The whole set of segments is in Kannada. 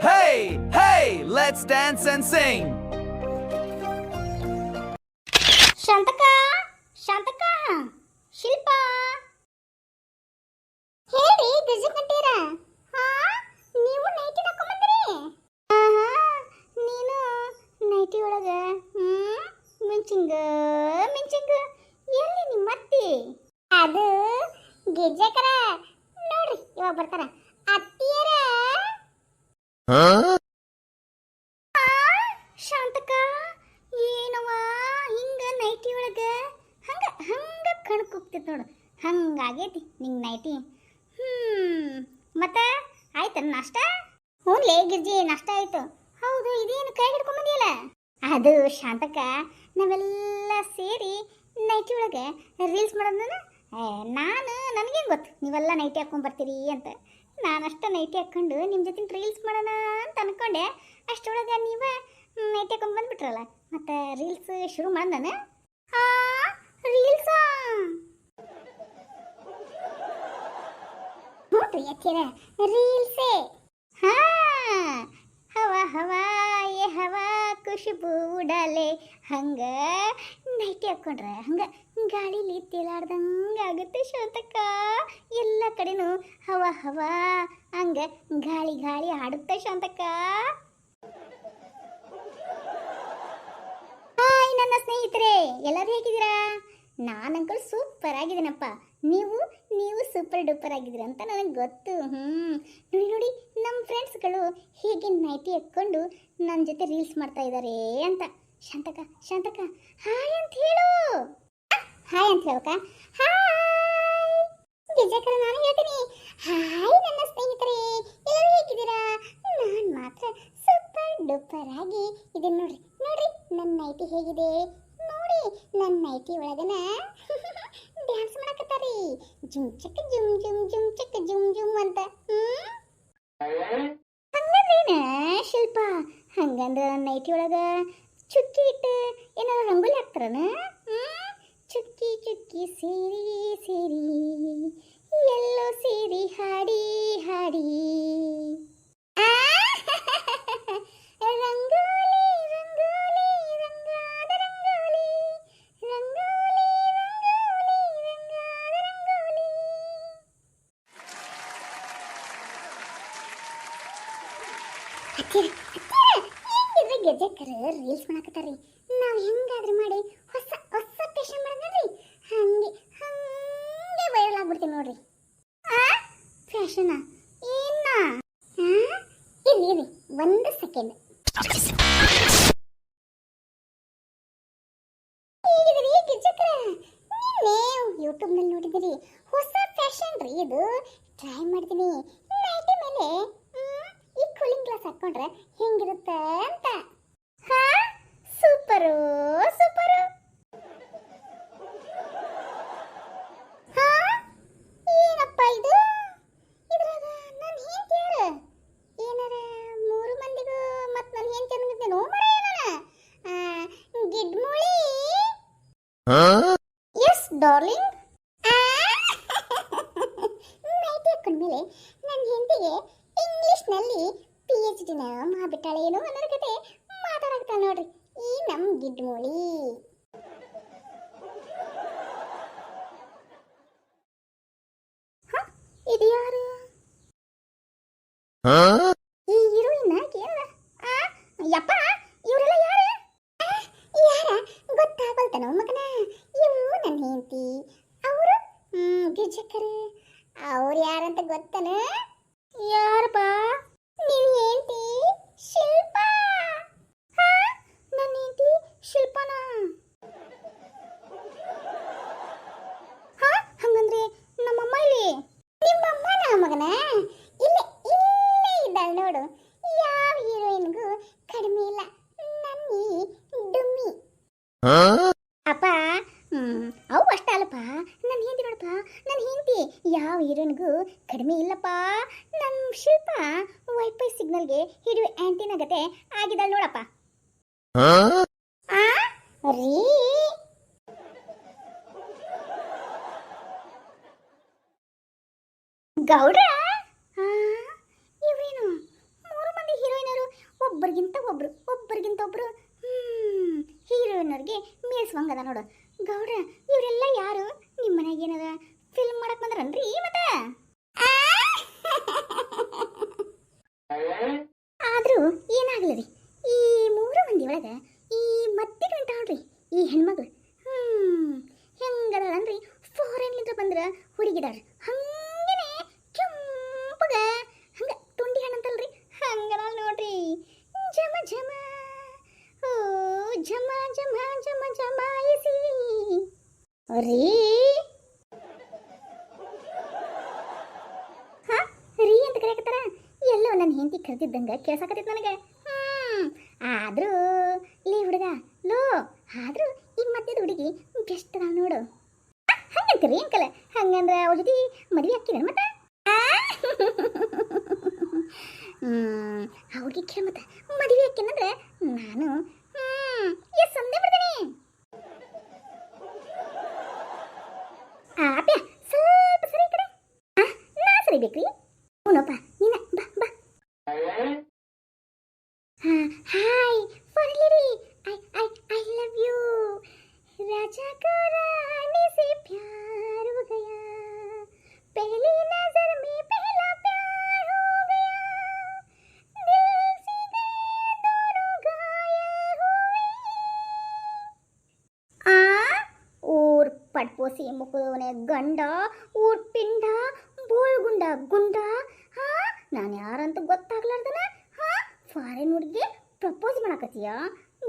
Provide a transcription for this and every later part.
Hey, hey, let's dance and sing. ಶಾಂತಕ ಶಾಂತಕ ಶಿಲ್ಪ ಹೇಳಿ ಗಜಕಂಟೀರ ಹಾ ನೀವು ನೈಟಿ ಹಾಕೊಂಡ್ಬಂದ್ರಿ ನೀನು ನೈಟಿ ಒಳಗ ಮಿಂಚಿಂಗ ಮಿಂಚಿಂಗ ಎಲ್ಲಿ ನಿಮ್ಮ ಅತ್ತಿ ಅದು ಗಿಜ್ಜಕರ ನೋಡ್ರಿ ಇವಾಗ ಬರ್ತಾರ ಅತ್ತಿಯರ ಶಾಂತಕ ಏನವ ಹಿಂಗ ನೈಟಿ ಒಳಗ ಹಂಗ ಹಂಗ ಕಣಕ್ ಹೋಗ್ತಿತ್ತು ನೋಡು ಹಂಗಾಗೈತಿ ನಿಂಗೆ ನೈಟಿ ಮತ್ತೆ ಆಯ್ತು ನಾಷ್ಟ ಹ್ಞೂನ್ಲೇ ಗಿರ್ಜಿ ನಾಷ್ಟ ಆಯ್ತು ಹೌದು ಇದೇನು ಕೈ ಹಿಡ್ಕೊಂಬಂದಿಯಲ್ಲ ಅದು ಶಾಂತಕ ನಾವೆಲ್ಲ ಸೇರಿ ನೈಟಿ ಒಳಗೆ ರೀಲ್ಸ್ ಮಾಡೋದನ್ನ ನಾನು ನನಗೇನು ಗೊತ್ತು ನೀವೆಲ್ಲ ನೈಟಿ ಹಾಕ್ಕೊಂಬರ್ತೀರಿ ಅಂತ ನಾನಷ್ಟ ನೈಟಿ ಹಾಕ್ಕೊಂಡು ನಿಮ್ಮ ಜೊತೆ ರೀಲ್ಸ್ ಮಾಡೋಣ ಅಂತ ಅನ್ಕೊಂಡೆ ಅಷ್ಟೊಳಗೆ ನೀವೇ ನೈಟಿ ಹಾಕೊಂಡು ಬಂದ್ಬಿಟ್ರಲ್ಲ ಮತ್ತೆ ರೀಲ್ಸ್ ಶುರು ಮಾಡಿ ನಾನು ರೀಲ್ಸಾ ರೀಲ್ಸೇ ಹಾ ಹವಾ ಹವಾ ಏ ಹವಾ ಖುಷಬು ಉಡಾಲೆ ಹಂಗ ನೈಟಿ ಹಾಕ್ಕೊಂಡ್ರೆ ಹಂಗ ಗಾಳಿಲಿ ತೇಲಾಡ್ದಂಗೆ ಆಗುತ್ತೆ ಶಾಂತಕ್ಕ ಎಲ್ಲ ಕಡೆನೂ ಹವಾ ಹವಾ ಹಂಗ ಗಾಳಿ ಗಾಳಿ ಆಡುತ್ತೆ ಶಾಂತಕ್ಕ ಹಾಯ್ ನನ್ನ ಸ್ನೇಹಿತರೆ ಎಲ್ಲರೂ ಹೇಗಿದ್ದೀರಾ ನಾನಂಕಲ್ ಸೂಪರ್ ಆಗಿದ್ದೀನಪ್ಪ ನೀವು ಸೂಪರ್ ಡೂಪರ್ ಆಗಿದ್ದೀರ ಅಂತ ನನಗೆ ಗೊತ್ತು ನೋಡಿ ನೋಡಿ ನಮ್ಮ ಫ್ರೆಂಡ್ಸ್ಗಳು ಹೇಗೆ ನೈಟಿ ಹಾಕ್ಕೊಂಡು ನನ್ನ ಜೊತೆ ರೀಲ್ಸ್ ಮಾಡ್ತಾ ಇದ್ದಾರೆ ಅಂತ ಶಾಂತಕ ಶಾಂತಕ ಹಾಯ್ ಅಂತ ಹೇಳು ಹಾಯ್ ಅಂತ ಹೇಳ್ಕ ಹಾಯ್ ಗಿಜಕರ ನಾನು ಹೇಳ್ತೀನಿ ಹಾಯ್ ನನ್ನ ಸ್ನೇಹಿತರೆ ಎಲ್ಲರೂ ಹೇಗಿದ್ದೀರಾ ನಾನು ಮಾತ್ರ ಸೂಪರ್ ಡೂಪರ್ ಆಗಿ ಇದನ್ನ ನೋಡ್ರಿ ನೋಡ್ರಿ ನನ್ನ ನೈಟಿ ಹೇಗಿದೆ ನೋಡಿ ನನ್ನ ನೈಟಿ ಒಳಗನ ಡ್ಯಾನ್ಸ್ ಮಾಡಕತ್ತಾರಿ ಜುಮ್ ಚಕ್ಕ ಜುಮ್ ಜುಮ್ ಜುಮ್ ಚಕ್ಕ ಜುಮ್ ಜುಮ್ ಅಂತ ಹಂಗಂದ್ರೇನ ಶಿಲ್ಪ ಹಂಗಂದ್ರ ನೈಟಿ ಒಳಗ ಚುಕ್ಕಿ ಇಟ್ಟು ಏನಾದ್ರು ರಂಗೋಲಿ ಹಾಕ್ತಾರನ ಚುಕ್ಕಿ ಚುಕ್ಕಿ ಸೇರಿ ಸೇರಿ ಎಲ್ಲೋ ಸೇರಿ ಹಾಡಿ ಹಾಡಿ ರಂಗೋಲಿ ರಂಗೋಲಿ ರಂಗಾದ ರಂಗೋಲಿ ರಂಗೋಲಿ ರಂಗೋಲಿ ರಂಗಾದ ರಂಗೋಲಿ ಹೆಂಗಿದ್ರೆ ಗೆಜಕರ ರೀಲ್ಸ್ ಮಾಡಕತ್ತಾರ್ರಿ ನಾವು ಹೆಂಗಾದ್ರೂ ಮಾಡಿ ಹೊಸ ಹೊಸ ಫ್ಯಾಷನ್ ಮಾಡೋದ್ರಿ ಹಂಗೆ ಹಂಗೆ ವೈರಲ್ ಆಗ್ಬಿಡ್ತೀವಿ ನೋಡ್ರಿ ಫ್ಯಾಷನ್ ಏನ ಇರಿ ಒಂದು ಸೆಕೆಂಡ್ ಹೇಗಿದ್ರಿ ಗಿಜ್ಜಕ್ರ ನೀವು ಯೂಟ್ಯೂಬ್ನಲ್ಲಿ ನೋಡಿದಿರಿ ಹೊಸ ಫ್ಯಾಷನ್ ರೀ ಇದು ಟ್ರೈ ಮಾಡ್ತೀನಿ ನೈಟಿ ಮೇಲೆ ಈ ಕೂಲಿಂಗ್ ಗ್ಲಾಸ್ ಹಾಕೊಂಡ್ರೆ ಹೆಂಗಿರುತ್ತೆ ಅಂತ ಹಾ ಸೂಪರು ಸೂಪರು ಹಾ ಏನಪ್ಪ ಇದು ಇದ್ರಾಗ ನಾನು ಹೆಂಡ್ತಿ ಯಾರು ಏನಾರ ಮೂರು ಮಂದಿಗೂ ಮತ್ತು ನಾನು ಹೆಂಡ್ತಿ ಅನ್ನೋದಿದ್ದೆ ನೋ ಮರ ಏನಾರ ಗಿಡ್ಮುಳಿ ಎಸ್ ಡಾರ್ಲಿಂಗ್ ನೈಟಿ ಹಾಕೊಂಡ್ಮೇಲೆ ನನ್ನ ಹೆಂಡತಿಗೆ ಇಂಗ್ಲಿಷ್ನಲ್ಲಿ PhD ಮಾಡ್ಬಿಟ್ಟಾಳೆ ಏನೋ ಅನ್ನೋದ್ರ ಕತೆ ಮಾತಾಡಕ್ತಾಳೆ ನೋಡ್ರಿ ಈ ನಮ್ಮ ಗಿಡ್ಮುಳಿ ಇದು ಯಾರು ಈ ಹೀರೋಯಿನ್ ಕೇಳ ಯಪ್ಪ ಇವರೆಲ್ಲ ಯಾರು ಯಾರ ಗೊತ್ತಾಗಲ್ತಾನೋ ಮಗನ ಇವು ನನ್ನ ಹೆಂಡತಿ ಅವರು ಗಿಜ್ಜಕರು ಅವ್ರು ಯಾರಂತ ಗೊತ್ತನ ಯಾರಪ್ಪ ನೀನ್ ಹೆಂಡತಿ ಶಿಲ್ಪ ನನ್ನ ಹೆಂಡತಿ ಶಿಲ್ಪನ ಹಂಗಂದ್ರೆ ನಮ್ಮಮ್ಮ ಇಲ್ಲಿ ನಿಮ್ಮಮ್ಮನ ಮಗನ ಇಲ್ಲೇ ಇಲ್ಲೇ ಇದ್ದಾಳೆ ನೋಡು ಯಾವ ಹೀರೋಯಿನ್ಗೂ ಕಡಿಮೆ ಇಲ್ಲ ನನ್ನಿ ಡುಮ್ಮಿ ಅಪ್ಪ ಅವು ಅಷ್ಟ ಅಲ್ಲಪ್ಪ ನನ್ನ ಹೆಂಡತಿ ನೋಡಪ್ಪ ನನ್ನ ಹೆಂಡತಿ ಯಾವ ಹೀರೋಯಿನ್ಗೂ ಕಡಿಮೆ ಇಲ್ಲಪ್ಪ ನನ್ನ ಶಿಲ್ಪ ವೈಫೈ ಸಿಗ್ನಲ್ಗೆ ಹಿಡಿಯುವ ಆಂಟಿನ ಗತೆ ಆಗಿದ್ದಾಳೆ ನೋಡಪ್ಪ ರೀ ಗೌಡ್ರ ಇವರೇನು 3 ಮಂದಿ ಹೀರೋಯಿನ್ ಒಬ್ಬರಿಗಿಂತ ಒಬ್ರು ಹೀರೋಯಿನವ್ರಿಗೆ ಮೇಲ್ಸ್ವಂಗದ ನೋಡು. ಗೌಡ್ರ ಇವರೆಲ್ಲ ಯಾರು? ನಿಮ್ಮ ಮನೆಗೆ ಏನದ ಫಿಲ್ಮ್ ಮಾಡಕ್ ಬಂದ್ರನ್ರಿ ಮತ್ತೆ? ಆದ್ರೂ ಏನಾಗ್ಲಿ ರೀ, ಈ 3 ಮಂದಿ ಒಳಗ ಈ ಮತ್ತೆ ಗಂಟ ನೋಡ್ರಿ ಈ ಹೆಣ್ಮಗಳು ಹೆಂಗದಳನ್ರಿ, ಫಾರಿನ್ಲಿಂದ ಬಂದ್ರ ಹುಡುಗಿದಾಳ ಹಂಗನೆ ಕೆಂಪಗ, ಹಂಗ ತುಂಡಿ ಹಣ್ಣಂತಲ್ರಿ ಹಂಗದ ನೋಡ್ರಿ. ಜಮ ಜಮ ಓ ಜಮ ಜಮ ಜಮ ಜಮಾಯಿಸಿ ರೀ. ಹಾ ರೀ ಅಂತ ಕರೆಯಕತ್ತಾರ. ಎಲ್ಲೋ ನನ್ನ ಹೆಂಡತಿ ಕರೆದಿದ್ದಂಗ ಕೇಳ್ಸಾಕತ್ತಿತ್ತು ನನಗೆ. ಆದ್ರೂ ಲೇ ಹುಡುಗ ಲೋ, ಆದ್ರೂ ಈ ಮಧ್ಯದ ಹುಡುಗಿ ಬೆಸ್ಟ್ ಅದಾಳ ನೋಡು. ಹಂಗಂತೀರಿ ಅಂಕಲ? ಹಂಗಂದ್ರ ಅವ್ರ ಜೊತೆ ಮದುವೆ ಹಾಕಿದ ಮತ್ತೆ? ಅವ್ರಿಗೆ ಕೇಳ ಮತ್ತೆ ಮದುವೆ ಹಾಕಿನಂದ್ರೆ ನಾನು ಎಸ್ ಅಂದೇ ಬಿಡ್ತೀನಿ. ಆಪ್ಯ ಸ್ವಲ್ಪ ಸರಿ ಈ ಕಡೆ. ನಾ ಸರಿಬೇಕ್ರಿ? ಹ್ಞೂನಪ್ಪ ನೀನ ಬಾ ಬಾ. Hi foreign lady, I love you. राजा को रानी से प्यार हो गया, पहली नजर में पहला प्यार हो गया, दिल से दिल दोनों घायल हुए. ಊರ್ ಪಟ್ಪೋಸಿ ಮುಖದವನೇ ಗಂಡ, ಊರ್ ಪಿಂಡ ಬೋಳ್ಗುಂಡ ಗುಂಡ. ನಾನು ಯಾರಂತ ಗೊತ್ತಾಗ್ಲಾರ್ದನ ಫಾರಿನ್ ಹುಡುಗಿ ಪ್ರಪೋಸ್ ಮಾಡಕತ್ತೀಯ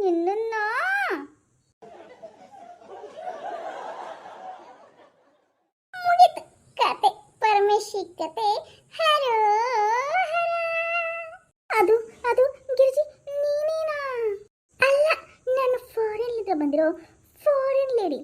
ನಿನ್ನ? ಮುಗಿತು ಕತೆ, ಪರಮೇಶಿ ಕತೆ. ಹರೋ ಅದು ಅದು ಗಿರಿಜಿ ನೀನೇನಾ? ಅಲ್ಲ, ನಾನು ಫಾರಿನ್ಲಿಂದ ಬಂದಿರೋ ಫಾರಿನ್ ಲೇಡಿ.